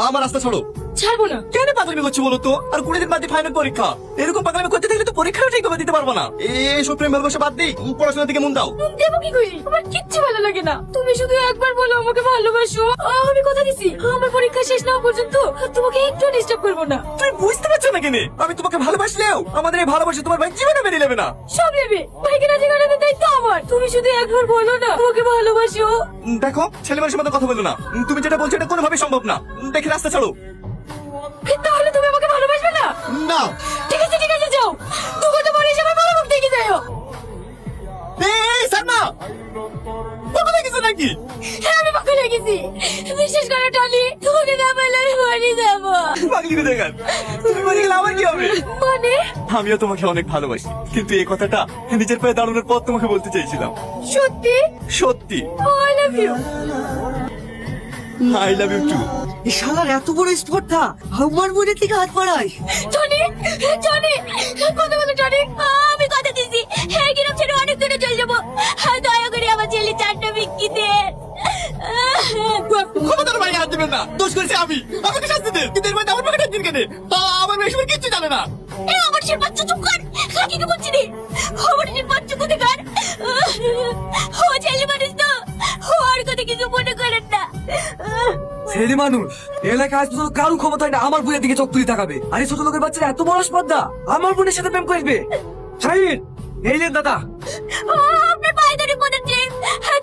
আমার রাস্তা ছাড়ো। ছাড়বো না। কেন পাগলামি করছো বলো তো? আর 20 দিন বাদে ফাইনাল পরীক্ষা, এরকম পাগলামি করতে থাকলে তো পরীক্ষাও ঠিকভাবে দিতে পারবো না। এইসব প্রেম ভালোবাসা বাদ দিই, পড়াশোনার দিকে মন দাও। দেবো কি করি? আমার কিচ্ছু ভালো লাগে না। তুমি শুধু একবার বলো আমাকে ভালোবাসো, আমি কথা দিছি আমার পরীক্ষা শেষ না হওয়া পর্যন্ত তোমাকে একটু ডিস্টার্ব করবো না। তুমি বুঝতে পারছো না কেনে? আমি তোমাকে ভালোবাসলেও আমাদের এই ভালোবাসা তোমার ভাই জীবনে মেনে নেবে না। সব নেবে, ভাইকে রাজি করানোর দায়িত্ব আমার। তুমি শুধু একবার বলো না আমাকে ভালোবাসো। দেখো, ছেলে মানুষের মতো কথা বলো না। তুমি যেটা বলছো এটা কোনোভাবে সম্ভব না। দেখে রাস্তা ছাড়ো। তাহলে তুমি আমাকে ভালোবাসবে না? না। ঠিক আছে ঠিক আছে, যাও। দু ঘন্টা পরে এসে আমার বড় মুখ দেখে যাও। এই সালমা, পাগল হয়ে গেছো নাকি? হ্যাঁ, আমি পাগল হয়ে গেছি। বিশ্বাস করো টনি, তোমাকে না পারলে আমি মরে যাবো। পাগলি কোথায় গেল? তুমি মরে গেলে আমার কি হবে? মানে? আমিও তোমাকে অনেক ভালোবাসি, কিন্তু এই কথাটা নিজের পায়ে দাঁড়ানোর পর তোমাকে বলতে চাইছিলাম। সত্যি? সত্যি। I love you. I love you too. এই শালার এত বড় স্পর্ধা আমার বোনের থেকে হাত বাড়ায়। টনি, টনি, কথা বলো টনি। আমি কথা দিছি এই গ্রাম ছেড়ে অনেক দূরে চলে যাবো। দয়া করে আমার ছেলে চারটা বিক্রি দেন। ক্ষমতার বাইরে হাত দেবেন না। দোষ করেছি আমি, আমাকে শাস্তি দেন। কিন্তু এর মধ্যে আমার পকেটে দিন কেন? আমার মেয়ে সবার কিচ্ছু জানে না। এই আমার সে বাচ্চা চুপ কর। কাকিকে বলছি রে, আমার সে বাচ্চা কোথায় কর। ও ছেলে মানুষ তো, ওর কথা কিছু মনে করেন না। ছেলে মানুষ এলাকায় আজ পর্যন্ত কারো ক্ষমতায় না আমার বোনের দিকে চোখ তুলে তাকাবে। আর এই ছোট লোকের বাচ্চারা এত বড় স্পর্ধা আমার বোনের সাথে প্রেম করবে। শাহিন, এই নেন দাদা। আপনার পায়ে ধরে বলেছে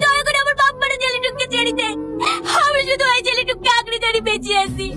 দয়া করে আমার বাপ মারা ছেলেটুককে ছেড়ে দেন। আমি শুধু ওই ছেলেটুককে আঁকড়ে ধরে বেঁচে আছি।